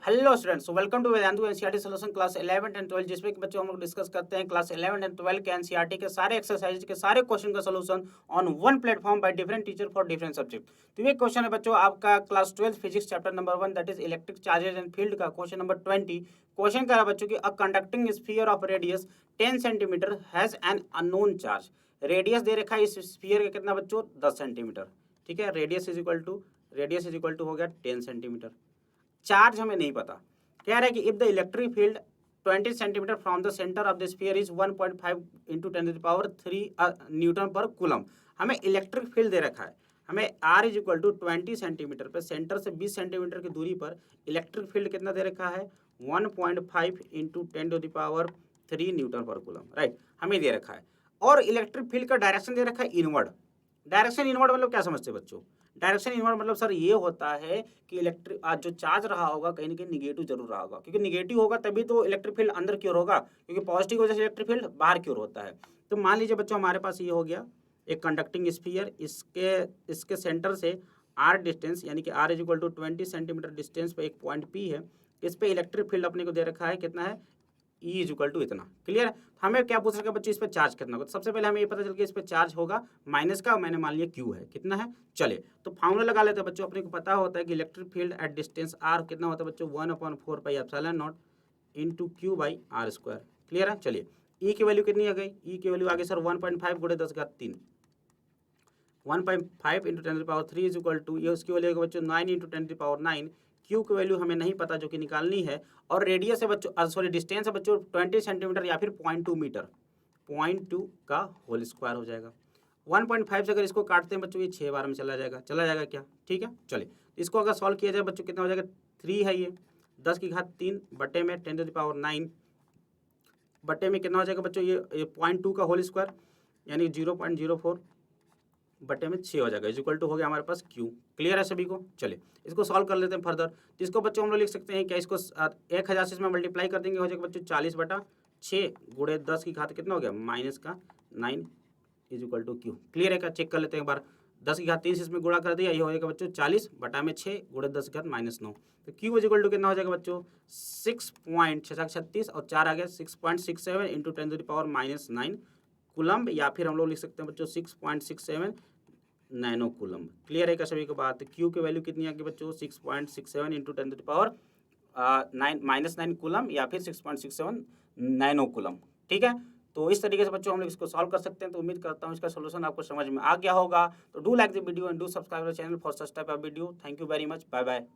Hello students, welcome to Vedantu NCERT solution class 11 and 12, जिसमें कि बच्चों हम लोग डिस्कस करते हैं क्लास 11 एंड 12 के एनसीईआरटी के सारे एक्सरसाइज के सारे क्वेश्चन का solution on one platform by different teacher for different subject. तो ये क्वेश्चन है बच्चों आपका class 12 physics chapter number 1 that is electric charges and field का क्वेश्चन नंबर 20। क्वेश्चन कह रहा है बच्चों की a conducting sphere of radius 10 centimetre has an unknown charge. Radius दे रखा है इस स्फीयर का कितना बच्चों 10 सेंटीमीटर। ठीक है, रेडियस इज इक्वल टू हो गया 10 सेंटीमीटर। चार्ज हमें नहीं पता। कह रहा है कि if the electric field 20 centimetre from the centre of the sphere is 1.5 into 10⁻³ newton per coulomb. हमें इलेक्ट्रिक फील्ड दे रखा है, हमें R is equal to 20 centimetre पर सेंटर से 20 सेंटीमीटर की दूरी पर इलेक्ट्रिक फील्ड कितना दे रखा है 1.5 into 10⁻³ newton per coulomb. Right, हमें दे रखा है। और इलेक्ट्रिक फील्ड का डायरेक्शन दे रखा है इनवर्ड। डायरेक्शन इनवर्ड मतलब क्या समझते हैं बच्चों? डायरेक्शन इनवर्ड मतलब सर ये होता है कि इलेक्ट्रिक जो चार्ज रहा होगा कहीं ना कहीं निगेटिव जरूर रहा होगा, क्योंकि निगेटिव होगा तभी तो इलेक्ट्रिक फील्ड अंदर की ओर होगा, क्योंकि पॉजिटिव वजह से इलेक्ट्रिक फील्ड बाहर की ओर होता है। तो मान लीजिए बच्चों हमारे पास ये हो गया एक कंडक्टिंग स्फीयर, इसके सेंटर से आर डिस्टेंस यानी कि R is equal to 20 centimetre distance पे एक पॉइंट P है। इस पे इलेक्ट्रिक फील्ड अपने को दे रखा है कितना है E इज इक्वल टू इतना। क्लियर है? हमें क्या पूछ रखा है बच्चों, इस पे चार्ज कितना होगा? तो सबसे पहले हमें ये पता चल गया इस पे चार्ज होगा माइनस का, मैंने मान लिया Q है, कितना है। चलिए तो फार्मूला लगा लेते हैं बच्चों। अपने को पता होता है कि electric field at distance R कितना होता है बच्चों 1/4 pi epsilon not into Q by R square. Clear है? चलिए E की वैल्यू कितनी आ गई? E की वैल्यू आ गई सर 1.5 गुणे 10⁻³ 1.5 इंटू 10⁻³ इज इक्वल टू ये उसकी वैल्यू बच्चों 9 इंटू 10⁻9। क्यू की वैल्यू हमें नहीं पता जो कि निकालनी है। और रेडियस है बच्चों सॉरी डिस्टेंस है बच्चों 20 सेंटीमीटर या फिर 0.2 मीटर, 0.2 का होल स्क्वायर हो जाएगा। 1.5 से अगर इसको काटते हैं बच्चों ये 6 बार में चला जाएगा क्या? ठीक है, चलिए इसको अगर सॉल्व किया जाए बच्चों कितना हो जाएगा 3 है ये 10⁻³ बटे में 10⁻9 बटे में कितना हो जाएगा बच्चों ये 0.2 का होल स्क्वायर यानी 0.04 बटे में 6 हो जाएगा इज इक्वल टू हो गया हमारे पास Q। क्लियर है सभी को? चलिए इसको सॉल्व कर लेते हैं फर्दर। तो इसको बच्चों हम लोग लिख सकते हैं क्या, इसको 1000 से इसमें मल्टीप्लाई कर देंगे, हो जाएगा बच्चों 40/6 गुणे 10 की घात कितना हो गया -9 is equal to Q। Clear है क्या? चेक कर लेते हैं एक बार। 10⁻³ से इसमें गुणा कर दिया, ये हो जाएगा बच्चों 40/6 गुणे 10 की घात -9। तो Q इज इक्वल टू कितना हो जाएगा बच्चों 6.36 और 4 आ गया 6.67 इंटू 10⁻⁻9 कूलम्ब, या फिर हम लोग लिख सकते हैं बच्चों 6.67 नैनो कूलम्ब। क्लियर है क्या सभी को बात? क्यू की वैल्यू कितनी आ गई बच्चों 6.67 इंटू 10⁻9 कूलम्ब या फिर 6.67 नैनो कूलम्ब। ठीक है, तो इस तरीके से बच्चों हम लोग इसको सॉल्व कर सकते हैं। तो उम्मीद करता हूँ इसका सोल्यूशन आपको समझ में आ गया होगा। तो do like the video and do subscribe the channel for such type of video. Thank you very much, bye bye.